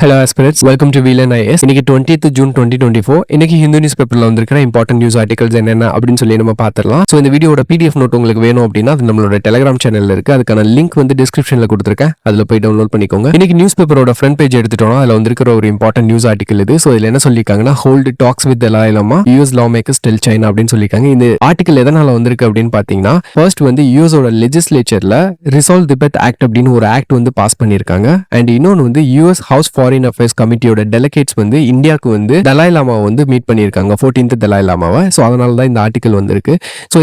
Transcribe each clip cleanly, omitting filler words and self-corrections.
Hello aspirants, welcome to VLN IS. இன்னைக்கு 20th June 2024. இன்னைக்கு Hindu news பேப்பர்ல வந்திருக்கிற இம்பார்ட்டன்ட் நியூஸ் ஆர்டிகல்ஸ் என்னென்ன அப்படின்னு சொல்லி நம்ம பார்த்துடலாம். ஸோ இந்த வீடியோட PDF நோட் உங்களுக்கு வேணும் அப்படின்னா அது நம்மளோட டெலிகிராம் சேனல்ல இருக்கு. அதுக்கான லிங்க் வந்து டிஸ்கிரிப்ஷன்ல கொடுத்துருக்கேன். அதுல போய் டவுன்லோட் பண்ணிக்கோங்க. இன்னைக்கு நியூஸ் பேப்பரோட ஃப்ரண்ட் பேஜ் எடுத்துட்டோம்னா அதுல வந்திருக்கிற ஒரு இம்பார்ட்டன்ட் நியூஸ் ஆர்டிகல் இது. ஸோ இதுல என்ன சொல்லியிருக்காங்கன்னா hold tax with Dalai Lama US law makers tell China அப்படின்னு சொல்லியிருக்காங்க. இந்த ஆர்டிகல் எதனால வந்திருக்கு அப்படின்னு பாத்தீங்கன்னா ஃபர்ஸ்ட் வந்து யூஎஸோட லெஜிஸ்லேச்சர்ல ரிசால்வ் திபெத் ஆக்ட் அப்படின்னு ஒரு ஆக்ட் வந்து பாஸ் பண்ணியிருக்காங்க. அண்ட் இன்னொன்று வந்து US house foreign affairs committee delegates வந்து இந்தியாவுக்கு வந்து தலாய் லாமாவை வந்து மீட் பண்ணியிருக்காங்க 14th தலாய் லாமாவை. ஸோ அதனால தான் இந்த ஆர்டிகல் வந்திருக்கு. ஸோ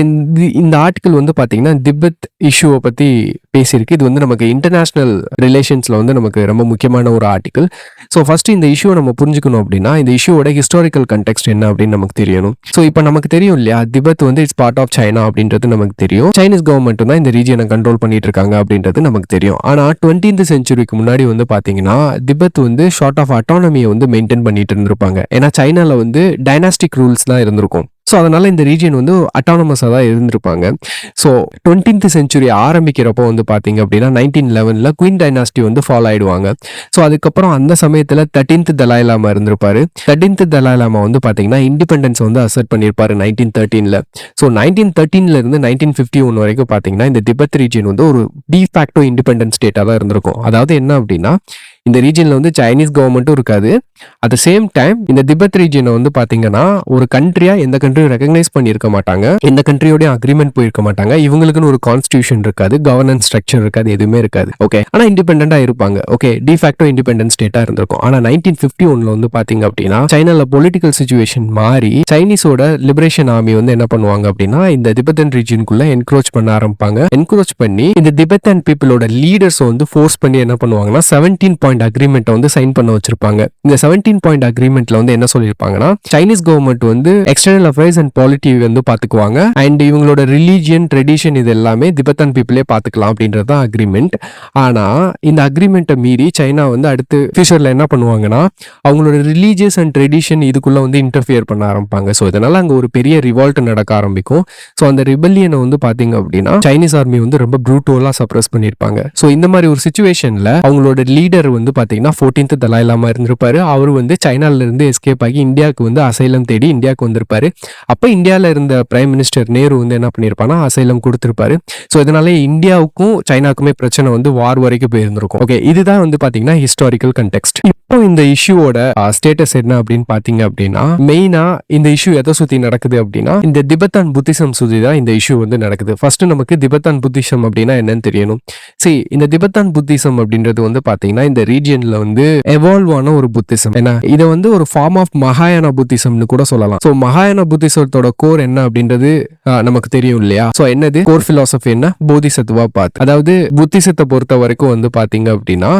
இந்த ஆர்டிகல் வந்து பார்த்தீங்கன்னா திபெத் இஷ்யூவை பற்றி பேசியிருக்கு. இது வந்து நமக்கு இன்டர்நேஷனல் ரிலேஷன்ஸில் வந்து நமக்கு ரொம்ப முக்கியமான ஒரு ஆர்டிகல். ஸோ ஃபர்ஸ்ட் இந்த இஷ்யூவை நம்ம புரிஞ்சுக்கணும் அப்படின்னா இந்த இஷ்யூவோட ஹிஸ்டாரிக்கல் கண்டெக்ஸ்ட் என்ன அப்படின்னு நமக்கு தெரியணும். ஸோ இப்போ நமக்கு தெரியும் இல்லையா, திபெத் வந்து இட்ஸ் பார்ட் ஆஃப் சைனா அப்படின்றது நமக்கு தெரியும். சைனீஸ் கவர்மெண்ட் தான் இந்த ரீஜனை கண்ட்ரோல் பண்ணிட்டு இருக்காங்க அப்படின்றது நமக்கு தெரியும். ஆனால் 20th செஞ்சுரிக்கு முன்னாடி வந்து பார்த்தீங்கன்னா திபெத் வந்து ஷார்ட் ஆஃப் அட்டானமியை வந்து மெயின்டைன் பண்ணிட்டு இருந்திருப்பாங்க. ஏன்னா சைனால வந்து டைனாஸ்டிக் ரூல்ஸ் தான் இருந்திருக்கும். ஸோ அதனால இந்த ரீஜன் வந்து அட்டானமஸாக தான் இருந்திருப்பாங்க. ஸோ 20th செஞ்சுரி ஆரம்பிக்கிறப்போ வந்து பார்த்தீங்க அப்படின்னா 1911 குயின் டைனாஸ்டி வந்து ஃபாலோ ஆயிடுவாங்க. ஸோ அதுக்கப்புறம் அந்த சமயத்தில் 13th தலாய் லாமா இருந்திருப்பாரு. 13th தலாய் லாமா வந்து பார்த்தீங்கன்னா இண்டிபெண்டன்ஸ் வந்து அசர்ட் பண்ணியிருப்பாரு 1913. ஸோ 1913 இருந்து 1951 வரைக்கும் பார்த்தீங்கன்னா இந்த திபெத் ரீஜன் வந்து ஒரு டிஃபேக்டோ இண்டிபெண்டன்ஸ் ஸ்டேட்டாக தான் இருந்திருக்கும். அதாவது என்ன அப்படின்னா இந்த ரீஜன்ல வந்து சைனீஸ் கவர்மெண்ட்டும் இருக்காது. அட் த சேம் டைம் இந்த திபெத் ரீஜனை வந்து பாத்தீங்கன்னா ஒரு கண்ட்ரியா எந்த கண்ட்ரியும் ரெகக்னைஸ் பண்ணியிருக்க மாட்டாங்க. எந்த கண்ட்ரியோடய அக்ரிமெண்ட் போயிருக்க மாட்டாங்க. இவங்களுக்குன்னு ஒரு கான்ஸ்டிடியூஷன் இருக்காது, கவர்னன்ஸ் ஸ்ட்ரக்சர் இருக்காது, எதுவுமே இருக்காது. ஓகே, ஆனா இண்டிபெண்டா இருப்பாங்க. ஓகே, டிஃபேக்டோ இண்டிபெண்டன்ஸ் ஸ்டேட்டா இருந்திருக்கும். ஆனா 1951 வந்து பாத்தீங்க அப்படின்னா சைனால பொலிட்டிக்கல் சிச்சுவேஷன் மாறி சைனீஸோட லிபரேஷன் ஆர்மி வந்து என்ன பண்ணுவாங்க அப்படின்னா இந்த திபெத்தன் ரீஜனுக்குள்ள என்க்ரோச் பண்ண ஆரம்பிப்பாங்க. என்க்ரோச் பண்ணி இந்த திபெத்தன் பீப்புளோட லீடர்ஸ் வந்து ஃபோர்ஸ் பண்ணி என்ன பண்ணுவாங்கன்னா 17 பாயிண்ட் அக்ரிமெண்ட் வந்து சைன் பண்ண வச்சிருப்பாங்க. இந்த 17 பாயிண்ட் அக்ரிமெண்ட்ல வந்து என்ன சொல்லிருப்பாங்கன்னா சைனீஸ் கவர்மெண்ட் வந்து எக்ஸ்டர்னல் அஃபேர்ஸ் அண்ட் பாலிட்டி வந்து பாத்துக்குவாங்க. அண்ட் இவங்களோட ரிலீஜியன் ட்ரெடிஷன் இது எல்லாமே திபெத்தன் பீப்புளே பாத்துக்கலாம் அப்படின்றது தான் அக்ரிமெண்ட். ஆனா இந்த அக்ரிமெண்ட்டை மீறி சைனா வந்து அடுத்து ஃபியூச்சர்ல என்ன பண்ணுவாங்கன்னா அவங்களோட ரிலீஜியஸ் அண்ட் ட்ரெடிஷன் இதுக்குள்ள வந்து இன்டர்ஃபியர் பண்ண ஆரம்பிப்பாங்க. ஸோ இதனால அங்க ஒரு பெரிய ரிவால்ட் நடக்க ஆரம்பிக்கும். ஸோ அந்த ரிபல்லியனை வந்து பாத்தீங்க அப்படின்னா சைனீஸ் ஆர்மி வந்து ரொம்ப ப்ரூட்டலா சப்ரஸ் பண்ணிருப்பாங்க. ஸோ இந்த மாதிரி ஒரு சிச்சுவேஷன்ல அவங்களோட லீடர் வந்து பாத்தீங்கன்னா 14th தலாய் லாமா இருந்திருப்பாரு. அவர் வந்து சைனால இருந்து எஸ்கேப் ஆகி இந்தியாவுக்கு வந்து அசைலம் தேடி இந்தியாவுக்கு வந்திருப்பாரு. அப்ப இந்தியால இருந்த பிரைம் மினிஸ்டர் நேரு வந்து என்ன பண்ணிருப்பானா அசைலம் கொடுத்திருப்பாரு. ஸோ இதனால இந்தியாவுக்கும் சைனாக்குமே பிரச்சனை வந்து வார் வரைக்கும் போயிருந்திருக்கும். ஓகே, இதுதான் வந்து பாத்தீங்கன்னா ஹிஸ்டாரிக்கல் கண்டெக்ஸ்ட். இப்போ இந்த இஷ்யூவோட ஸ்டேட்டஸ் என்ன அப்படின்னு பாத்தீங்க அப்படின்னா மெயினா இந்த இஷ்யூ எதை சுத்தி நடக்குது அப்படின்னா இந்த திபெத்தான் புத்திசம் சுத்தி தான் இந்த இஷ்யூ வந்து நடக்குது. ஃபர்ஸ்ட் நமக்கு திபெத்தான் புத்திசம் அப்படின்னா என்னன்னு தெரியணும். சரி, இந்த திபெத்தான் புத்திசம் அப்படின்றது வந்து பாத்தீங்கன்னா இந்த ரீஜியன்ல வந்து எவால்வ் ஆன ஒரு புத்திசம். ஏன்னா இதை வந்து ஒரு ஃபார்ம் ஆஃப் மகாயான புத்திசம்னு கூட சொல்லலாம். சோ மகாயான புத்திசத்தோட கோர் என்ன அப்படின்றது நமக்கு தெரியும் இல்லையா. சோ என்னது கோர் பிலாசபி என்ன, போதிசத்துவா பாத். அதாவது புத்திசத்தை பொறுத்த வரைக்கும் வந்து பாத்தீங்க அப்படின்னா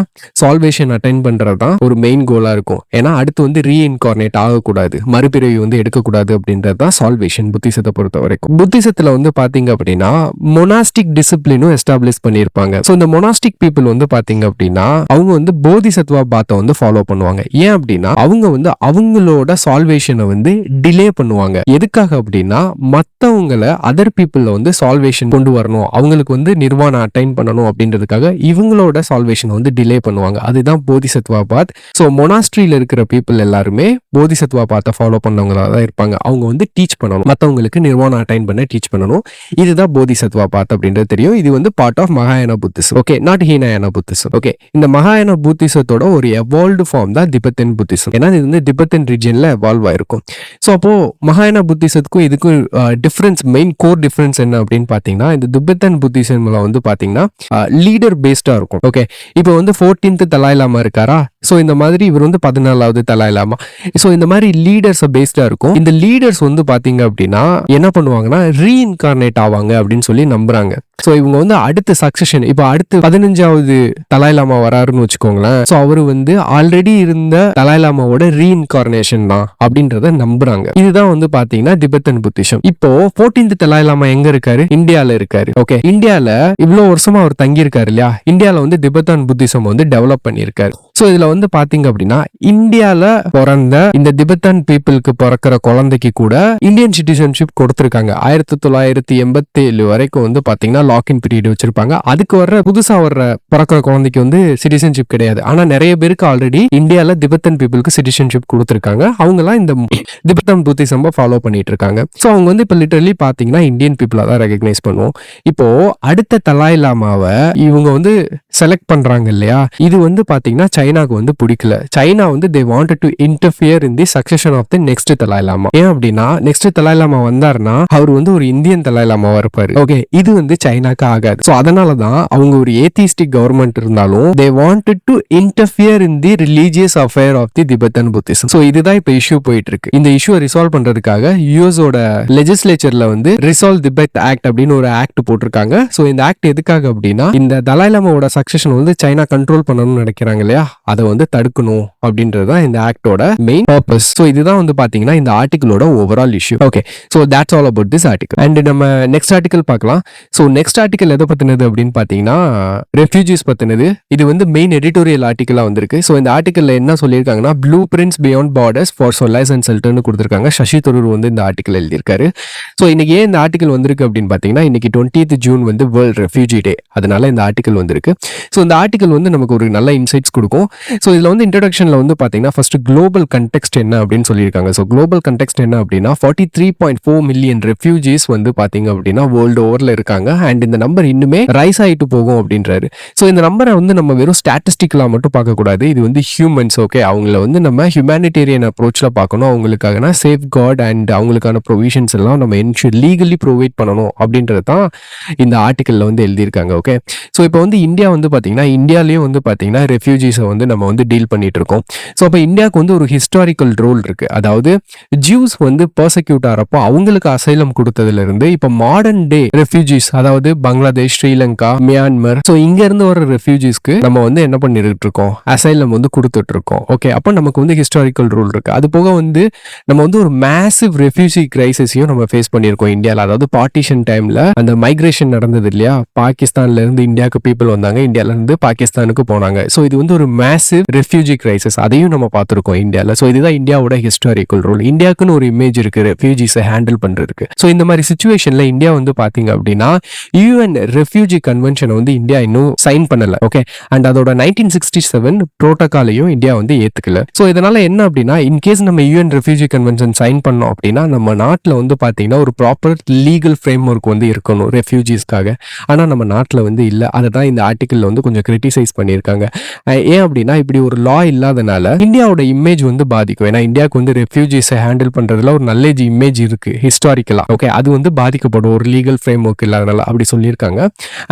சால்வேஷன் அட்டைன் பண்றதுதான் ஒரு மெயின் கோலா இருக்கும். ஏன்னா அடுத்து வந்து ரீஇன்கார்னேட் ஆகக்கூடாது, மறுபிறவி வந்து எடுக்கக்கூடாது அப்படின்றது தான் சால்வேஷன் புத்திசத்தை பொறுத்த வரைக்கும். புத்திசத்துல வந்து பாத்தீங்க அப்படின்னா மொனாஸ்டிக் டிசிப்ளினும் எஸ்டாப்ளிஷ் பண்ணியிருப்பாங்க. சோ இந்த மொனாஸ்டிக் பீப்புள் வந்து பாத்தீங்க அப்படின்னா அவங்க வந்து போதிசத்துவா பாத்தை வந்து ஃபாலோ பண்ணுவாங்க. ஏன் அப்படின்னா அவங்க வந்து அவங்களோட சால்வேஷனை வந்து டிலே பண்ணுவாங்க. எதுக்காக அப்படின்னா மத்தவங்களை அதர் பீப்புள்ல வந்து சால்வேஷன் கொண்டு வரணும், அவங்களுக்கு வந்து நிர்வாணம் அட்டைன் பண்ணணும் அப்படின்றதுக்காக இவங்களோட சால்வேஷனை வந்து டிலே பண்ணுவாங்க. அதுதான் போதிசத்துவா பாத். ஸோ மொனாஸ்ட்ரியில இருக்கிற பீப்புள் எல்லாருமே போதிசத்துவா பாத்தை ஃபாலோ பண்ணவங்களா தான் இருப்பாங்க. அவங்க வந்து டீச் பண்ணணும், மற்றவங்களுக்கு நிர்வாணம் அட்டைன் பண்ண டீச் பண்ணணும். இதுதான் போதிசத்துவா பாத் அப்படின்றது தெரியும். இது வந்து பார்ட் ஆஃப் மகாயான Buddhism. Okay, not Hinayana Buddhism. Okay, இந்த மகாயான புத்திசத்தோட ஒரு எவால்வ்டு ஃபார்ம் தான் திபெத்தன் புத்திசம். ஏன்னா இது வந்து திபெத்தன் ரீஜன்ல எவால்வ் ஆயிருக்கும். ஸோ அப்போ மகாயான புத்திசத்துக்கும் இதுக்கும் டிஃபரன்ஸ், மெயின் கோர் டிஃபரன்ஸ் என்ன அப்படின்னு பாத்தீங்கன்னா இந்த திபெத்தன் புத்திசம்ல வந்து பாத்தீங்கன்னா லீடர் பேஸ்டா இருக்கும். ஓகே, இப்போ வந்து 14th தலாய் லாமா இருக்காரா, ஸோ இந்த மாதிரி இவர் வந்து 14வது தலாய் லாமா. ஸோ இந்த மாதிரி லீடர்ஸ் பேஸ்டா இருக்கும். இந்த லீடர்ஸ் வந்து பாத்தீங்க அப்படின்னா என்ன பண்ணுவாங்கன்னா ரீஇன்கார்னேட் ஆவாங்க அப்படின்னு சொல்லி நம்புறாங்க. ஸோ இவங்க வந்து அடுத்த சக்சஷன், இப்போ அடுத்து 15வது தலாய் லாமா வராருன்னு வச்சுக்கோங்களேன். ஸோ அவரு வந்து ஆல்ரெடி இருந்த தலாய் லாமாவோட ரீஇன்கார்னேஷன் தான் அப்படின்றத நம்புறாங்க. இதுதான் வந்து பாத்தீங்கன்னா திபெத்தன் புத்திசம். இப்போ 14th தலாய் லாமா எங்க இருக்காரு, இந்தியால இருக்காரு. ஓகே, இந்தியால இவ்வளவு வருஷமா அவர் தங்கி இருக்காரு இல்லையா, இந்தியால வந்து திபெத்தன் புத்திசம் வந்து டெவலப் பண்ணியிருக்காரு. ஸோ இதுல வந்து பாத்தீங்க அப்படின்னா இந்தியால பிறந்த இந்த திபெத்தன் பீப்புளுக்கு பிறக்கிற குழந்தைக்கு கூட இந்தியன் சிட்டிசன்ஷிப் கொடுத்திருக்காங்க. 1987 வரைக்கும் வந்து பாத்தீங்கன்னா லாக்இன் பீரியட் வச்சிருப்பாங்க. அதுக்கு வர்ற புதுசா வர்ற பிறக்கிற குழந்தைக்கு வந்து சிட்டிசன்ஷிப் கிடையாது. ஆனா நிறைய பேருக்கு ஆல்ரெடி இந்தியால திபெத்தன் பீப்புளுக்கு சிட்டிசன்ஷிப் கொடுத்திருக்காங்க. அவங்க எல்லாம் இந்த திபெத்தன் புத்திசம் ஃபாலோ பண்ணிட்டு இருக்காங்க. சோ அவங்க வந்து இப்ப லிட்டரலி பாத்தீங்கன்னா இந்தியன் பீப்புளா தான் ரெகக்னைஸ் பண்ணுவோம். இப்போ அடுத்த தலாய் லாமாவை இவங்க வந்து செலக்ட் பண்றாங்க இல்லையா, இது வந்து பாத்தீங்கன்னா சைனாக்கு வந்து பிடிக்கல. சைனா வந்து they wanted to interfere in the succession of the next Dalai லாமா. ஏன் அப்படின்னா நெக்ஸ்ட் தலாய் லாமா வந்தாருன்னா அவர் வந்து ஒரு இந்தியன் தலாய் லாமாவா இருப்பாரு. ஓகே, இது வந்து சைனாக்கு ஆகாது. சோ அதனாலதான் அவங்க ஒரு ஏத்திஸ்டிக் கவர்மெண்ட் இருந்தாலும் they wanted to interfere in the religious affair of the Tibetan Buddhism. So இதுதான் இப்ப இஷ்யூ போயிட்டு இருக்கு. இந்த இஷ்யூவை ரிசால்வ் பண்றதுக்காக யூஎஸோட லெஜிஸ்லேச்சர்ல வந்து ரிசால்வ் திபெத் ஆக்ட் அப்படின்னு ஒரு ஆக்ட் போட்டிருக்காங்க. சோ இந்த ஆக்ட் எதுக்காக அப்படின்னா இந்த தலாய் லாமாவோட சக்சஷன் வந்து சைனா கண்ட்ரோல் பண்ணணும்னு நினைக்கிறாங்க இல்லையா, அதை வந்து தடுக்கணும் அப்படின்றதுதான் இந்த ஆக்டோட மெயின் பர்பஸ். சோ இதுதான் வந்து பாத்தீங்கன்னா இந்த ஆர்டிகிளோட overall issue. Okay, so that's all about this article. And நம்ம நெக்ஸ்ட் ஆர்டிகல் பார்க்கலாம். சோ நெக்ஸ்ட் ஆர்டிகல் எதை பத்தினது அப்படின்னு பாத்தீங்கன்னா ரெஃப்யூஜிஸ் பத்தினது. இது வந்து மெயின் எடிட்டோரியல் ஆர்டிகலா வந்திருக்கு. சோ இந்த ஆர்டிகல்ல என்ன சொல்லியிருக்காங்கன்னா blueprints beyond borders for solace and செல்டர்னு கொடுத்திருக்காங்க. சசி தரூர் வந்து இந்த ஆர்டிகல் எழுதியிருக்காரு. சோ இன்னைக்கு ஏன் இந்த ஆர்டிகல் வந்திருக்கு அப்படின்னு பாத்தீங்கன்னா இன்னைக்கு 20th ஜூன் வந்து வேர்ல்ட் ரெஃப்யூஜி டே. அதனால இந்த ஆர்டிகல் வந்திருக்கு. ஸோ இந்த ஆர்டிகல் வந்து நமக்கு ஒரு நல்ல இன்சைட்ஸ் கொடுக்கும். ஸோ இதில் வந்து இன்ட்ரடக்ஷனில் வந்து பார்த்தீங்கன்னா ஃபர்ஸ்ட் குளோபல் கண்டெக்ஸ்ட் என்ன அப்படின்னு சொல்லியிருக்காங்க. ஸோ குளோபல் கண்டெக்ஸ்ட் என்ன அப்படின்னா 43.4 மில்லியன் ரெஃப்யூஜிஸ் வந்து பார்த்தீங்க அப்படின்னா வேர்ல்டு ஓவரில் இருக்காங்க. அண்ட் இந்த நம்பர் இன்னுமே ரைஸ் ஆகிட்டு போகும் அப்படின்றாரு. ஸோ இந்த நம்பரை வந்து நம்ம வெறும் ஸ்டாட்டிஸ்டிக்கலாக மட்டும் பார்க்கக்கூடாது. இது வந்து ஹியூமன்ஸ். ஓகே, அவங்கள வந்து நம்ம ஹியூமனிடேரியன் அப்ரோச்சில் பார்க்கணும். அவங்களுக்கான சேஃப் கார்டு அண்ட் அவங்களுக்கான ப்ரொவிஷன்ஸ் எல்லாம் நம்ம லீகலி ப்ரொவைட் பண்ணணும் அப்படின்றது தான் இந்த ஆர்டிக்கல்ல வந்து எழுதியிருக்காங்க. ஓகே, ஸோ இப்போ வந்து இந்தியா வந்து பார்த்தீங்கன்னா இந்தியாலேயும் வந்து பார்த்தீங்கன்னா ரெஃப்யூஜிஸை வந்து நம்ம வந்து டீல் பண்ணிட்டு இருக்கோம். ஸோ அப்போ இந்தியாவுக்கு வந்து ஒரு ஹிஸ்டாரிக்கல் ரோல் இருக்கு. அதாவது ஜூஸ் வந்து பர்சக்யூட் ஆகிறப்போ அவங்களுக்கு அசைலம் கொடுத்ததுல இருந்து இப்போ மாடர்ன் டே ரெஃப்யூஜிஸ், அதாவது பங்களாதேஷ், ஸ்ரீலங்கா, மியான்மர், ஸோ இங்க இருந்து வர ரெஃப்யூஜிஸ்க்கு நம்ம வந்து என்ன பண்ணிட்டு இருக்கோம், அசைலம் வந்து கொடுத்துட்டு இருக்கோம். ஓகே, அப்போ நமக்கு வந்து ஹிஸ்டாரிக்கல் ரோல் இருக்கு. அது போக வந்து நம்ம வந்து ஒரு மேசிவ் ரெஃப்யூஜி கிரைசிஸையும் நம்ம ஃபேஸ் பண்ணியிருக்கோம் இந்தியாவில். அதாவது பார்ட்டிஷன் டைம்ல அந்த மைக்ரேஷன் நடந்தது இல்லையா, பாகிஸ்தான்ல இருந்து இந்தியாவுக்கு பீப்புள் வந்தாங்க, இந்தியால இருந்து பாகிஸ்தானுக்கு போனாங்க. ஸோ இது வந்து ஒரு மேசிவ் ரெஃப்யூஜி கிரைசிஸ், அதையும் நம்ம பார்த்துருக்கோம் இந்தியாவில். ஸோ இதுதான் இந்தியாவோட ஹிஸ்டாரிக்கல் ரோல். இந்தியாவுக்குன்னு ஒரு இமேஜ் இருக்கு ரெஃப்யூஜிஸை ஹேண்டில் பண்றதுக்கு. ஸோ இந்த மாதிரி சிச்சுவேஷன்ல இந்தியா வந்து பாத்தீங்க அப்படின்னா யூஎன் ரெஃப்யூஜி கன்வென்ஷனை வந்து இந்தியா இன்னும் சைன் பண்ணல. ஓகே, அண்ட் அதோட 1967 புரோட்டோகாலையும் இந்தியா வந்து ஏத்துக்கல. ஸோ இதனால என்ன அப்படின்னா இன்கேஸ் நம்ம யூஎன் ரெஃப்யூஜி கன்வென்ஷன் சைன் பண்ணோம் அப்படின்னா நம்ம நாட்டில் வந்து பாத்தீங்கன்னா ஒரு ப்ராப்பர் லீகல் ஃப்ரேம் ஒர்க் வந்து இருக்கணும் ரெஃப்யூஜிஸ்க்காக. ஆனா நம்ம நாட்டில் வந்து இல்லை. அதை தான் இந்த ஆர்டிக்கல் வந்து கொஞ்சம் கிரிட்டிசைஸ் பண்ணியிருக்காங்க. ஏன் அப்படின்னா இப்படி ஒரு லா இல்லாதனால இந்தியாவோட இமேஜ் வந்து பாதிக்கும். ஏன்னா இந்தியாவுக்கு வந்து ரெஃப்யூஜிஸை ஹேண்டில் பண்றதுல ஒரு நல்ல இமேஜ் இருக்கு ஹிஸ்டாரிக்கலா. ஓகே, அது வந்து பாதிக்கப்படும் ஒரு லீகல் ஃப்ரேம் ஒர்க் இல்லாதனால அப்படி சொல்லியிருக்காங்க.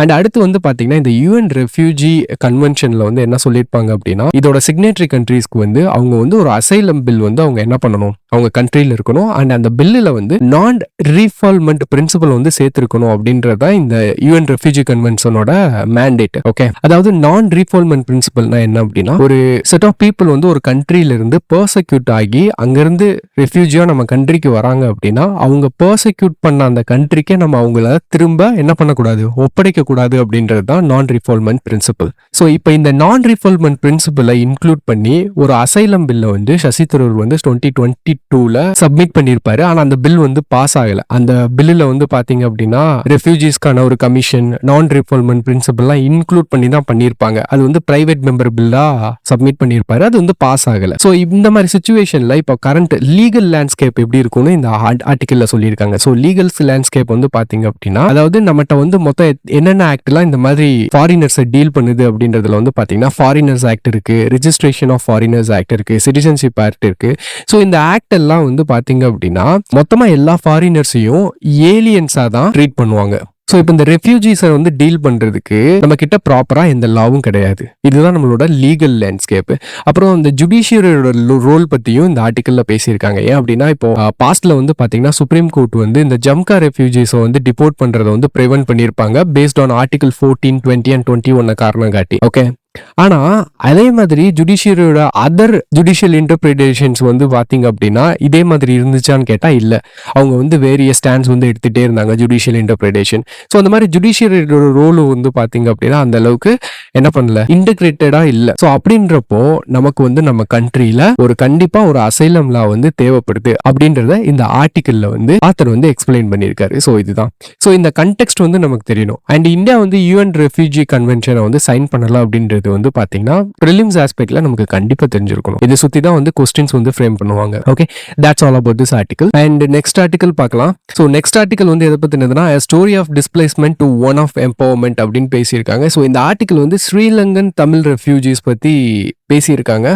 அண்ட் அடுத்து வந்து பாத்தீங்கன்னா இந்த யூஎன் ரெஃப்யூஜி கன்வென்ஷன்ல வந்து என்ன சொல்லியிருப்பாங்க அப்படின்னா இதோட சிக்னேட்டரி கண்ட்ரீஸ்க்கு வந்து அவங்க வந்து ஒரு அசைலம் பில் வந்து அவங்க என்ன பண்ணணும், அவங்க கண்ட்ரியில் இருக்கணும். அண்ட் அந்த பில்லுல வந்து நான் ரீஃபால்மெண்ட் பிரின்சிபல் வந்து சேர்த்திருக்கணும் அப்படின்றத இந்த யூஎன் ரெஃப்யூஜி கன்வென்ஷனோட மேண்டேட். ஓகே, அதாவது நான் ரீஃபால்மெண்ட் பிரின்சிபல்னா என்ன அப்படின்னா ஒரு செட் ஆஃப் பீப்புள் வந்து ஒரு கண்ட்ரியில இருந்து பர்சக்யூட் ஆகி அங்கிருந்து ரெஃப்யூஜியா நம்ம கண்ட்ரிக்கு வராங்க அப்படின்னா அவங்க பர்சக்யூட் பண்ண அந்த கண்ட்ரிக்கே நம்ம அவங்கள திரும்ப என்ன பண்ணக்கூடாது, ஒப்படைக்க கூடாது அப்படின்றது தான் நான் ரீஃபால்மெண்ட் பிரின்சிபல். ஸோ இப்போ இந்த நான் ரீஃபால்மெண்ட் பிரின்சிபலை இன்க்ளூட் பண்ணி ஒரு அசைலம் பில்லை வந்து சசி தரூர் வந்து 2022ல சப்மிட் பண்ணியிருப்பாரு. ஆனா அந்த பில் வந்து பாஸ் ஆகல. அந்த பில்லுல வந்து பாத்தீங்க அப்படின்னா ரெஃப்யூஜிஸ்க்கான ஒரு கமிஷன், நான் ரீஃபால்மெண்ட் பிரின்சிபல்லாம் இன்க்ளூட் பண்ணி தான் பண்ணியிருப்பாங்க. அது வந்து பிரைவேட் மெம்பர் பில்லா சப்மிட் பண்ணியிருப்பாரு. அது வந்து பாஸ் ஆகல. ஸோ இந்த மாதிரி சிச்சுவேஷன்ல இப்போ கரண்ட் லீகல் லேண்ட்ஸ்கேப் எப்படி இருக்கும்னு இந்த ஆர்டிக்கல்ல சொல்லியிருக்காங்க. ஸோ லீகல் லேண்ட்ஸ்கேப் வந்து பாத்தீங்க அப்படின்னா அதாவது நம்மகிட்ட வந்து மொத்தம் என்னென்ன ஆக்ட்லாம் இந்த மாதிரி ஃபாரினர்ஸை டீல் பண்ணுது அப்படின்றதுல வந்து பாத்தீங்கன்னா ஃபாரினர்ஸ் ஆக்ட் இருக்கு, ரிஜிஸ்ட்ரேஷன் ஆஃப் ஃபாரினர்ஸ் ஆக்ட் இருக்கு, சிட்டிசன்ஷிப் ஆக்ட் இருக்கு. ஸோ இந்த ஆக்ட் எல்லாம் வந்து பாத்தீங்க அப்படின்னா மொத்தமா எல்லா ஃபாரினர்ஸையும் ஏலியன்ஸா தான் ட்ரீட் பண்ணுவாங்க. ஸோ இப்போ இந்த ரெஃப்யூஜிஸை வந்து டீல் பண்றதுக்கு நம்ம கிட்ட ப்ராப்பரா எந்த லாவும் கிடையாது. இதுதான் நம்மளோட லீகல் லேண்ட்ஸ்கேப். அப்புறம் இந்த ஜுடிஷியரியோட ரோல் பத்தியும் இந்த ஆர்டிக்கல்ல பேசியிருக்காங்க. ஏன் அப்படின்னா இப்போ பாஸ்ட்ல வந்து பாத்தீங்கன்னா சுப்ரீம் கோர்ட் வந்து இந்த ஜம்கா ரெஃப்யூஜிஸை வந்து டிபோர்ட் பண்றதை வந்து பிரிவென்ட் பண்ணியிருப்பாங்க பேஸ்ட் ஆன் ஆர்டிகல் 14, 20 and 21 காரணம் காட்டி. ஓகே, ஆனா அதே மாதிரி ஜுடிஷியரியோட அதர் ஜுடிஷியல் இன்டர்பிரிட்டேஷன்ஸ் வந்து பாத்தீங்க அப்படின்னா இதே மாதிரி இருந்துச்சான்னு கேட்டா இல்ல. அவங்க வந்து வேரிய ஸ்டாண்ட்ஸ் வந்து எடுத்துட்டே இருந்தாங்க ஜுடிஷியல் இன்டர்பிரிட்டேஷன். ஸோ அந்த மாதிரி ஜுடிஷியரியோட ரோல் வந்து பாத்தீங்க அப்படின்னா அந்த அளவுக்கு என்ன பண்ணல, இன்டகிரேட்டடா இல்ல. ஸோ அப்படின்றப்போ நமக்கு வந்து நம்ம கண்ட்ரியில கண்டிப்பா ஒரு அசைலம் லா வந்து தேவைப்படுது அப்படின்றத இந்த ஆர்டிக்கல்ல வந்து ஆத்தர் வந்து எக்ஸ்பிளைன் பண்ணியிருக்காரு. ஸோ இதுதான். ஸோ இந்த கண்டெக்ஸ்ட் வந்து நமக்கு தெரியணும். அண்ட் இந்தியா வந்து UN ரெஃப்யூஜி கன்வென்ஷனை வந்து சைன் பண்ணல அப்படின்றது வந்து பாத்தீங்கன்னா ப்ரிலிம்ஸ் ஆஸ்பெக்ட்ல நமக்கு கண்டிப்பா தெரிஞ்சிருக்கணும். இதை சுத்தி தான் வந்து கொஸ்டின்ஸ் வந்து ஃப்ரேம் பண்ணுவாங்க. Okay, that's all about this article. And next article பார்க்கலாம். ஸோ நெக்ஸ்ட் ஆர்டிகல் வந்து எதை பத்தினதுன்னா story of displacement to one of empowerment அப்படின்னு பேசியிருக்காங்க. ஸோ இந்த ஆர்டிகல் வந்து ஸ்ரீலங்கன் தமிழ் ரெஃப்யூஜிஸ் பத்தி பேசியிருக்காங்க.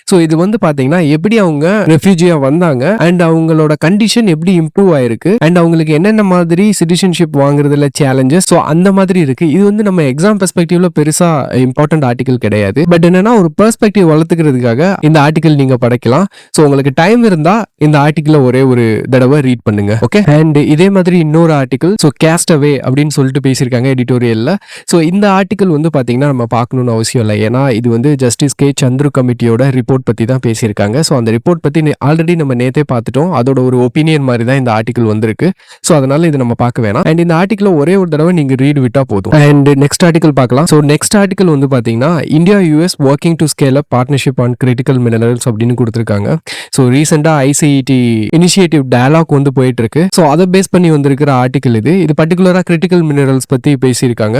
ஸோ இது வந்து பாத்தீங்கன்னா எப்படி அவங்க ரெஃப்யூஜியா வந்தாங்க அண்ட் அவங்களோட கண்டிஷன் எப்படி இம்ப்ரூவ் ஆயிருக்கு அண்ட் அவங்களுக்கு என்னென்ன மாதிரி சிட்டிசன்ஷிப் வாங்குறதுல சேலஞ்சஸ், ஸோ அந்த மாதிரி இருக்கு. இது வந்து நம்ம எக்ஸாம் பெர்ஸ்பெக்டிவ்ல பெருசா இம்பார்ட்டன்ட் ஆர்டிகல் கிடையாது. பட் என்னன்னா ஒரு பெர்ஸ்பெக்டிவ் வளர்த்துக்கிறதுக்காக இந்த ஆர்டிகல் நீங்க படிக்கலாம். ஸோ உங்களுக்கு டைம் இருந்தா இந்த ஆர்டிகல் ஒரே ஒரு தடவை ரீட் பண்ணுங்க. ஓகே, அண்ட் இதே மாதிரி இன்னொரு ஆர்டிகல் ஸோ கேஸ்ட் அவே அப்படின்னு சொல்லிட்டு பேசியிருக்காங்க எடிட்டோரியல்ல. ஸோ இந்த ஆர்டிகல் வந்து பாத்தீங்கன்னா நம்ம பார்க்கணும்னு அவசியம் இல்லை. ஏன்னா இது வந்து ஜஸ்டிஸ் கே சந்துரு கமிட்டியோட ரிப்போர்ட் பத்தி தான் பேசியிருக்காங்க. ஸோ அந்த ரிப்போர்ட் பத்தி ஆல்ரெடி நம்ம நேத்தே பார்த்துட்டோம். அதோட ஒரு ஒப்பீனியன் மாதிரி தான் இந்த ஆர்டிகல் வந்திருக்கு. ஸோ அதனால இது நம்ம பார்க்க வேணாம். அண்ட் இந்த ஆர்டிகல் ஒரே ஒரு தடவை நீங்க ரீட் விட்டா போதும். அண்ட் நெக்ஸ்ட் ஆர்டிகல் பார்க்கலாம். ஸோ நெக்ஸ்ட் ஆர்டிகல் வந்து பாத்தீங்கன்னா India US working to scale up partnership on critical minerals அப்படின்னு கொடுத்திருக்காங்க. ஸோ ரீசெண்டா ICET இனிஷியேட்டிவ் டயலாக் வந்து போயிட்டு இருக்கு. ஸோ அதை பேஸ் பண்ணி வந்திருக்கிற ஆர்டிகல் இது பர்டிகுலரா கிரிட்டிக்கல் மினரல்ஸ் பத்தி பேசியிருக்காங்க.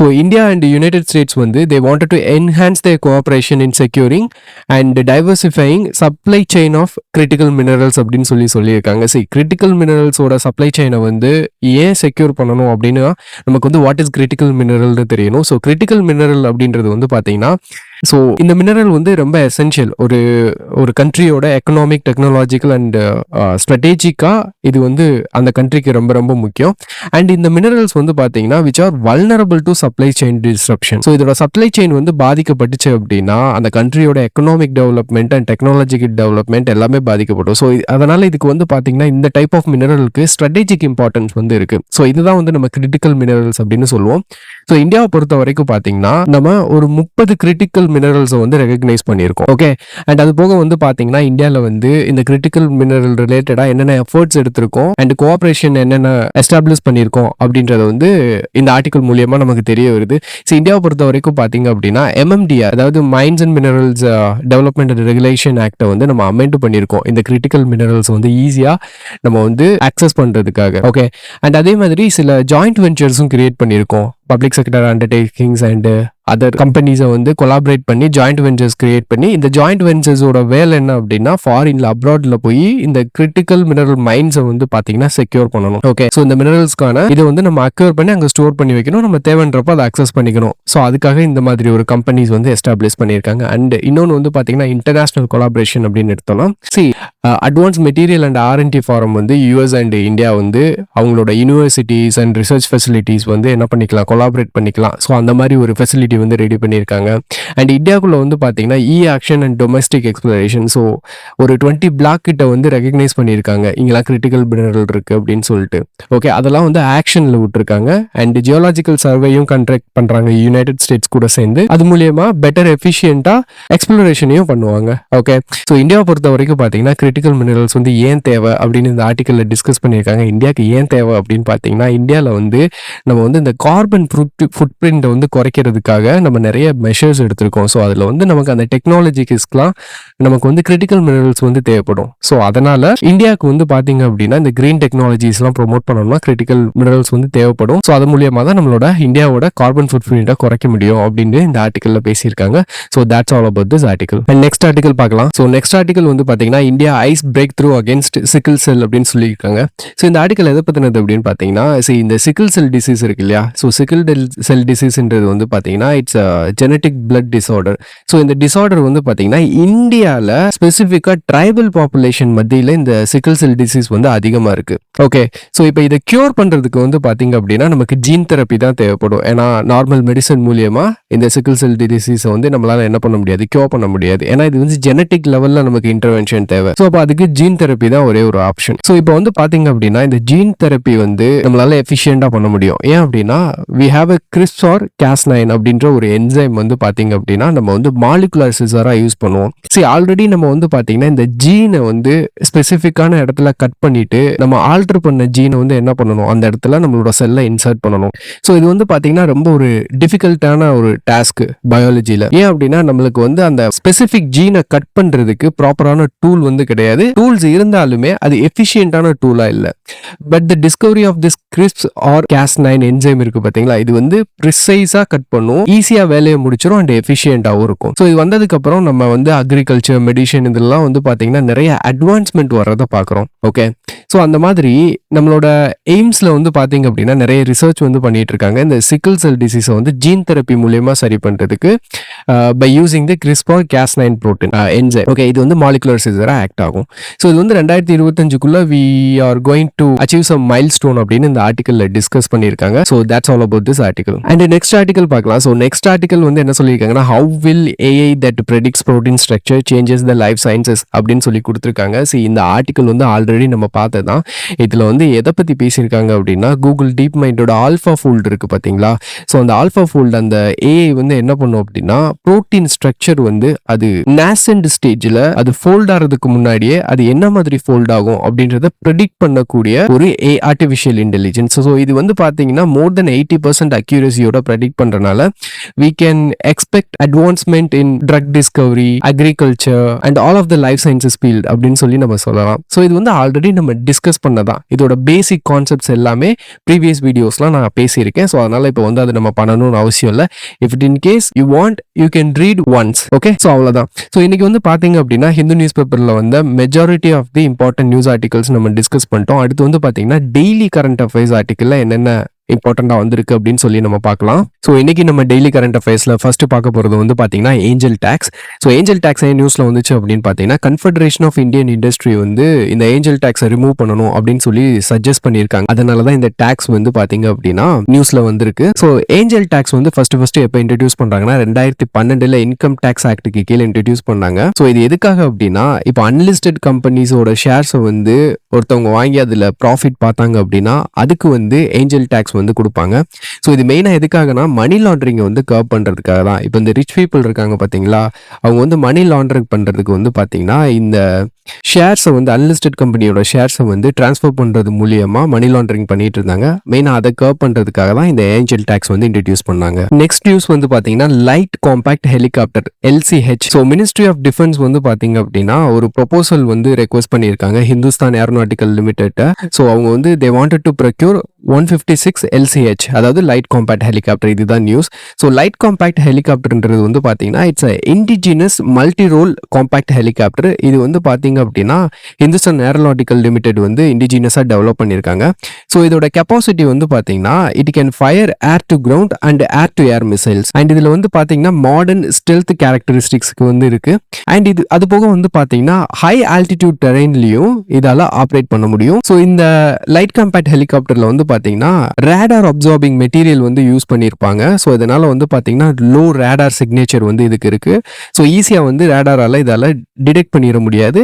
So India and United States வந்து they wanted to enhance their cooperation in securing and diversifying supply chain of critical minerals அப்படின்னு சொல்லியிருக்காங்க. சரி, critical minerals ஓட supply chain வந்து ஏன் செக்யூர் பண்ணணும் அப்படின்னா நமக்கு வந்து வாட் இஸ் கிரிட்டிக்கல் மினரல்னு தெரியணும். ஸோ கிரிட்டிக்கல் மினரல் அப்படின்றது வந்து பாத்தீங்கன்னா ஸோ இந்த மினரல் வந்து ரொம்ப எசென்ஷியல் ஒரு கண்ட்ரியோட எக்கனாமிக், டெக்னாலஜிக்கல் அண்ட் ஸ்ட்ராட்டஜிக்கா இது வந்து அந்த கண்ட்ரிக்கு ரொம்ப ரொம்ப முக்கியம். அண்ட் இந்த மினரல்ஸ் வந்து பாத்தீங்கன்னா which are vulnerable to supply chain disruption. So இதோட சப்ளை செயின் வந்து பாதிக்கப்பட்டுச்சு அப்படின்னா அந்த கண்ட்ரியோட economic development and technological development எல்லாமே பாதிக்கப்படும். ஸோ அதனால இதுக்கு வந்து பாத்தீங்கன்னா இந்த டைப் ஆஃப் மினரலுக்கு ஸ்ட்ராட்டஜிக் இம்பார்ட்டன்ஸ் வந்து இருக்கு. ஸோ இதுதான் வந்து நம்ம கிரிட்டிக்கல் மினரல்ஸ் அப்படின்னு சொல்லுவோம். ஸோ இந்தியாவை பொறுத்த வரைக்கும் பாத்தீங்கன்னா நம்ம ஒரு 30 கிரிட்டிக்கல் மினரல்ஸை வந்து ரெகக்னைஸ் பண்ணியிருக்கோம். ஓகே, அண்ட் அது போக வந்து பாத்தீங்கன்னா இந்தியாவில் வந்து இந்த கிரிட்டிக்கல் மினரல் ரிலேட்டடா என்னென்ன எஃபர்ட்ஸ் எடுத்திருக்கோம் அண்ட் கோஆபரேஷன் என்னென்ன எஸ்டாப்ளிஷ் பண்ணியிருக்கோம் அப்படின்றத வந்து இந்த ஆர்டிகல் மூலியமா நமக்கு தெரிய வருது. ஸோ இந்தியாவை பொறுத்த வரைக்கும் பாத்தீங்க அப்படின்னா MMDR அதாவது mines and minerals development and regulation ஆக்டை வந்து நம்ம அமெண்ட் பண்ணியிருக்கோம் இந்த கிரிட்டிக்கல் மினரல்ஸ் வந்து ஈஸியா நம்ம வந்து அக்சஸ் பண்றதுக்காக. ஓகே, அண்ட் அதே மாதிரி சில ஜாயிண்ட் வெஞ்சர்ஸும் கிரியேட் பண்ணியிருக்கோம். Public sector undertakings and other கம்பெனிஸை வந்து கொலாபரேட் பண்ணி ஜாயிண்ட் வெஞ்சர்ஸ் கிரியேட் பண்ணி இந்த ஜாயிண்ட் வெஞ்சர்ஸோட வேலை என்ன அப்படின்னா ஃபாரின்ல அப்ராட்ல போய் இந்த கிரிட்டிக்கல் மினரல் மைன்ஸை வந்து பாத்தீங்கன்னா செக்யூர் பண்ணணும். ஓகே, ஸோ இந்த மினரல்ஸ்க்கான இதை வந்து நம்ம அக்யூர் பண்ணி அங்கே ஸ்டோர் பண்ணி வைக்கணும். நம்ம தேவைன்றப்போ அதை அக்சஸ் பண்ணிக்கணும். ஸோ அதுக்காக இந்த மாதிரி ஒரு கம்பெனிஸ் வந்து எஸ்டாப்ளிஷ் பண்ணியிருக்காங்க. அண்ட் இன்னொன்று வந்து பாத்தீங்கன்னா இன்டர்நேஷனல் கொலாபரேஷன் அப்படின்னு எடுத்தோம்னா advance material and R&D forum வந்து US அண்ட் இந்தியா வந்து அவங்களோட யூனிவர்சிட்டிஸ் அண்ட் ரிசர்ச் ஃபெசிலிட்டிஸ் வந்து என்ன பண்ணிக்கலாம், கொலாபரேட் பண்ணிக்கலாம். ஸோ அந்த மாதிரி ஒரு ஃபெசிலிட்டி வந்து ரெடி பண்ணியிருக்காங்க. அண்ட் இந்தியாவுக்குள்ள வந்து பாத்தீங்கன்னா action and domestic exploration so ஒரு 20 பிளாக் கிட்ட வந்து ரெகக்னைஸ் பண்ணியிருக்காங்க. இங்கெல்லாம் கிரிட்டிக்கல் மினரல் இருக்கு அப்படின்னு சொல்லிட்டு. ஓகே, அதெல்லாம் வந்து ஆக்ஷன்ல விட்டுருக்காங்க. அண்ட் ஜியோலாஜிக்கல் சர்வேயும் கண்ட்ராக்ட் பண்றாங்க யுனைடெட் ஸ்டேட்ஸ் கூட சேர்ந்து. அது மூலியமா பெட்டர் எஃபிஷியன்டா எக்ஸ்ப்ளரேஷனையும் பண்ணுவாங்க. ஓகே, ஸோ இந்தியாவை பொறுத்த வரைக்கும் பாத்தீங்கன்னா கிரிட்டிக்கல் மினரல்ஸ் வந்து ஏன் தேவை அப்படின்னு இந்த ஆர்டிக்கல்ல டிஸ்கஸ் பண்ணியிருக்காங்க. இந்தியாவுக்கு ஏன் தேவை அப்படின்னு பாத்தீங்கன்னா இந்தியாவில் வந்து நம்ம வந்து இந்த கார்பன் ஃபுட் பிரிண்டை வந்து குறைக்கிறதுக்காக நம்ம நிறைய மெஷர்ஸ் எடுத்திருக்கோம். ஸோ அதில் வந்து நமக்கு அந்த டெக்னாலஜிஸ்க்குலாம் நமக்கு வந்து கிரிட்டிக்கல் மினரல்ஸ் வந்து தேவைப்படும். ஸோ அதனால இந்தியாவுக்கு வந்து பாத்தீங்க அப்படின்னா இந்த கிரீன் டெக்னாலஜிஸ்லாம் ப்ரொமோட் பண்ணணும்னா கிரிட்டிக்கல் மினரல்ஸ் வந்து தேவைப்படும். ஸோ அது மூலியமா தான் நம்மளோட இந்தியாவோட கார்பன் ஃபுட் பிரிண்டை குறைக்க முடியும் அப்படின்னு இந்த ஆர்டிக்கல்ல பேசியிருக்காங்க. So that's all about this article. And next article பார்க்கலாம். ஸோ நெக்ஸ்ட் ஆர்டிகல் வந்து பாத்தீங்கன்னா India is breakthrough against sickle cell அப்படின்னு சொல்லியிருக்காங்க. ஸோ இந்த ஆர்டிகல் எதை பத்தினது அப்படின்னு பாத்தீங்கன்னா இந்த சிக்கிள் செல் டிசீஸ் இருக்கு இல்லையா. ஸோ சிக்கிள் செல் டிசீஸ்ன்றது வந்து பாத்தீங்கன்னா it's genetic blood disorder. So இந்த டிசார்டர் வந்து பாத்தீங்கன்னா இந்தியாவில் ஸ்பெசிஃபிக்கா ட்ரைபல் பாப்புலேஷன் மத்தியில் இந்த சிக்கிள் செல் டிசீஸ் வந்து அதிகமா இருக்கு. ஓகே, ஸோ இப்போ இதை கியூர் பண்றதுக்கு வந்து பாத்தீங்க அப்படின்னா நமக்கு ஜீன் தெரப்பி தான் தேவைப்படும். ஏன்னா நார்மல் மெடிசன் மூலியமா இந்த சிக்கிள் செல் டிசீஸை வந்து நம்மளால என்ன பண்ண முடியாது, கியூர் பண்ண முடியாது. ஏன்னா இது வந்து ஜெனட்டிக் லெவல்ல நமக்கு இன்டர்வென்ஷன் தேவை. ஸோ அப்போ அதுக்கு ஜீன் தெரப்பி தான் ஒரே ஒரு ஆப்ஷன். ஸோ இப்போ வந்து பாத்தீங்க அப்படின்னா இந்த ஜீன் தெரப்பி வந்து நம்மளால எஃபிஷியண்டா பண்ண முடியும். ஏன் அப்படின்னா we have a CRISPR Cas9 அப்படின்னு அப்படின்ற ஒரு என்சைம் வந்து பாத்தீங்க அப்படின்னா நம்ம வந்து மாலிகுலர் சிசரா யூஸ் பண்ணுவோம். சரி, ஆல்ரெடி நம்ம வந்து பாத்தீங்கன்னா இந்த ஜீனை வந்து ஸ்பெசிஃபிக்கான இடத்துல கட் பண்ணிட்டு நம்ம ஆல்டர் பண்ண ஜீனை வந்து என்ன பண்ணணும், அந்த இடத்துல நம்மளோட செல்லை இன்சர்ட் பண்ணணும். ஸோ இது வந்து பாத்தீங்கன்னா ரொம்ப ஒரு டிஃபிகல்ட்டான ஒரு டாஸ்க் பயாலஜில. ஏன் அப்படின்னா நம்மளுக்கு வந்து அந்த ஸ்பெசிஃபிக் ஜீனை கட் பண்றதுக்கு ப்ராப்பரான டூல் வந்து கிடையாது. டூல்ஸ் இருந்தாலுமே அது எஃபிஷியன்டான டூலா இல்ல. But the discovery of this CRISPR Cas9 enzyme இருக்கு பாத்தீங்களா, இது வந்து ப்ரிசைஸா கட் பண்ணும், ஈஸியா வேலையை முடிச்சிடும் அண்ட் எஃபிஷியன்டாவும் இருக்கும். ஸோ இது வந்ததுக்கு அப்புறம் நம்ம வந்து அக்ரிகல்ச்சர், மெடிசன் இதெல்லாம் வந்து பாத்தீங்கன்னா நிறைய அட்வான்ஸ்மெண்ட் வர்றதை பாக்குறோம். ஓகே, ஸோ அந்த மாதிரி நம்மளோட எய்ம்ஸ்ல வந்து பாத்தீங்க அப்படின்னா நிறைய ரிசர்ச் வந்து பண்ணிட்டு இருக்காங்க. இந்த சிக்கிள் செல் டிசீஸை வந்து ஜீன் தெரப்பி மூலியமா சரி பண்றதுக்கு by using the CRISPR Cas9 protein enzyme. Okay, இது வந்து மாலிகுலர் சிசரா ஆக்ட் ஆகும். ஸோ இது வந்து 2025க்குள்ள we are going to achieve some milestone அப்படின்னு இந்த ஆர்டிகல்ல டிஸ்கஸ் பண்ணியிருக்காங்க. So that's all about this article. And next article பார்க்கலாம். ஸோ நெக்ஸ்ட் ஆர்டிகல் வந்து என்ன சொல்லியிருக்காங்கன்னா, how will AI that predicts protein structure changes the life sciences அப்படின்னு சொல்லி கொடுத்துருக்காங்க. ஸோ இந்த ஆர்டிகல் வந்து ஆல்ரெடி நம்ம பார்த்ததான். இதுல வந்து எதை பத்தி பேசியிருக்காங்க அப்படின்னா, கூகுள் டீப் மைண்டோட ஆல்ஃபா ஃபோல்டு இருக்கு பாத்தீங்களா. ஸோ அந்த ஆல்ஃபா ஃபோல்டு அந்த ஏஐ வந்து என்ன பண்ணும் அப்படின்னா, ப்ரோட்டீன் ஸ்ட்ரக்சர் வந்து அது நாசென்ட் ஸ்டேஜ்ல அது ஃபோல்ட் ஆகிறதுக்கு முன்னாடியே அது என்ன மாதிரி ஃபோல்ட் ஆகும் அப்படின்றத ப்ரெடிக்ட் பண்ணக்கூடிய ஒரு ஆர்டிஃபிஷியல் இன்டெலிஜென்ஸ். ஸோ இது வந்து பாத்தீங்கன்னா மோர் தென் 80% அக்யூரசியோட ப்ரெடிக்ட் பண்றதுனால we can expect advancement in drug discovery, agriculture and all of the life sciences field அப்படின்னு சொல்லி நம்ம சொல்லலாம். ஸோ இது வந்து ஆல்ரெடி நம்ம டிஸ்கஸ் பண்ணதான். இதோட பேசிக் கான்செப்ட்ஸ் எல்லாமே ப்ரீவியஸ் வீடியோஸ்லாம் நான் பேசியிருக்கேன். ஸோ அதனால இப்போ வந்து அது நம்ம பண்ணணும்னு அவசியம் இல்லை. If it in case you want you can read once. Okay, so அவ்வளோதான். ஸோ இன்னைக்கு வந்து பாத்தீங்க அப்படின்னா ஹிந்து நியூஸ் பேப்பர்ல வந்து majority of the important news articles நம்ம டிஸ்கஸ் பண்ணிட்டோம். அடுத்து வந்து பாத்தீங்கன்னா டெய்லி கரண்ட் அஃபேர்ஸ் ஆர்டிகல்ல என்னென்ன இம்பார்ட்டண்டா வந்திருக்கு அப்படின்னு சொல்லி நம்ம பார்க்கலாம். ஸோ இன்னைக்கு நம்ம டெய்லி கரண்ட் அஃபேர்ஸ்ல ஃபர்ஸ்ட் பார்க்க போறது வந்து பாத்தீங்கன்னா angel tax. So angel tax நியூஸ்ல வந்துச்சு அப்படின்னு பாத்தீங்கன்னா, கன்ஃபெடரேஷன் ஆஃப் இந்தியன் இண்டஸ்ட்ரி வந்து இந்த ஏஞ்சல் டாக்ஸை ரிமூவ் பண்ணணும் அப்படின்னு சொல்லி சஜஸ்ட் பண்ணியிருக்காங்க. அதனாலதான் இந்த டாக்ஸ் வந்து பாத்தீங்க அப்படின்னா நியூஸ்ல வந்திருக்கு. ஸோ ஏஞ்சல் டாக்ஸ் வந்து ஃபர்ஸ்ட் எப்போ இன்ட்ரடியூஸ் பண்றாங்கன்னா 2012 இன்கம் டாக்ஸ் ஆக்டுக்கு கீழே இன்ட்ரடியூஸ் பண்ணாங்க. ஸோ இது எதுக்காக அப்படின்னா, இப்போ அன்லிஸ்டட் கம்பெனிஸோட ஷேர்ஸை வந்து ஒருத்தவங்க வாங்கி அதுல ப்ராஃபிட் பார்த்தாங்க அப்படின்னா அதுக்கு வந்து ஏஞ்சல் டாக்ஸ் வந்து கொடுப்பாங்க. ஸோ இது மெயினா எதுக்காகனா மணி லாண்டரிங் வந்து கர்வ் பண்றதுக்காக தான். இப்போ இந்த ரிச் பீப்புள் இருக்காங்க பாத்தீங்களா, அவங்க வந்து மணி லாண்டரிங் பண்றதுக்கு வந்து பாத்தீங்கன்னா இந்த ஷேர்ஸை வந்து அன்லிஸ்டட் கம்பெனியோட ஷேர்ஸை வந்து டிரான்ஸ்ஃபர் பண்றது மூலியமா மணி லாண்டரிங் பண்ணிட்டு இருந்தாங்க. மெயினா அதை கர்வ் பண்றதுக்காக தான் இந்த ஏஞ்சல் டாக்ஸ் வந்து இன்ட்ரடியூஸ் பண்ணாங்க. நெக்ஸ்ட் நியூஸ் வந்து பாத்தீங்கன்னா light compact helicopter LCH. So ministry of defence வந்து பாத்தீங்க அப்படின்னா ஒரு ப்ரொபோசல் வந்து ரெக்வெஸ்ட் பண்ணியிருக்காங்க ஹிந்துஸ்தான் ஏரோநாட்டிக்கல் லிமிடெட். ஸோ அவங்க வந்து they wanted to procure 156 LCH, அதாவது லைட் காம்பாக்ட் ஹெலிகாப்டர். இதுதான் நியூஸ். ஸோ லைட் காம்பாக்ட் ஹெலிகாப்டர்ன்றது வந்து பாத்தீங்கன்னா it's indigenous multi role compact helicopter. இது வந்து பாத்தீங்க அப்படின்னா ஹிந்துஸ்தான் ஏரோநாட்டிக்கல் லிமிடெட் வந்து இண்டிஜினஸா டெவலப் பண்ணியிருக்காங்க. ஸோ இதோட கெப்பாசிட்டி வந்து பாத்தீங்கன்னா it can fire air to ground and air to air missiles. And இதுல வந்து பாத்தீங்கன்னா மாடர்ன் ஸ்டெல்த் கேரக்டரிஸ்டிக்ஸ்க்கு வந்து இருக்கு. அண்ட் இது அது போக வந்து பாத்தீங்கன்னா ஹை ஆல்டிடியூட் டெரெயின்லயும் இதால ஆப்ரேட் பண்ண முடியும். ஸோ இந்த லைட் காம்பாக்ட் ஹெலிகாப்டர்ல வந்து பாத்தீங்கன்னா ரேடார் அப்சார்பிங் மெட்டீரியல் வந்து யூஸ் பண்ணியிருப்பாங்க. ஸோ இதனால வந்து பாத்தீங்கன்னா லோ ரேடார் சிக்னேச்சர் வந்து இதுக்கு இருக்கு. ஸோ ஈஸியா வந்து ரேடாரால இதால டிடெக்ட் பண்ணிட முடியாது.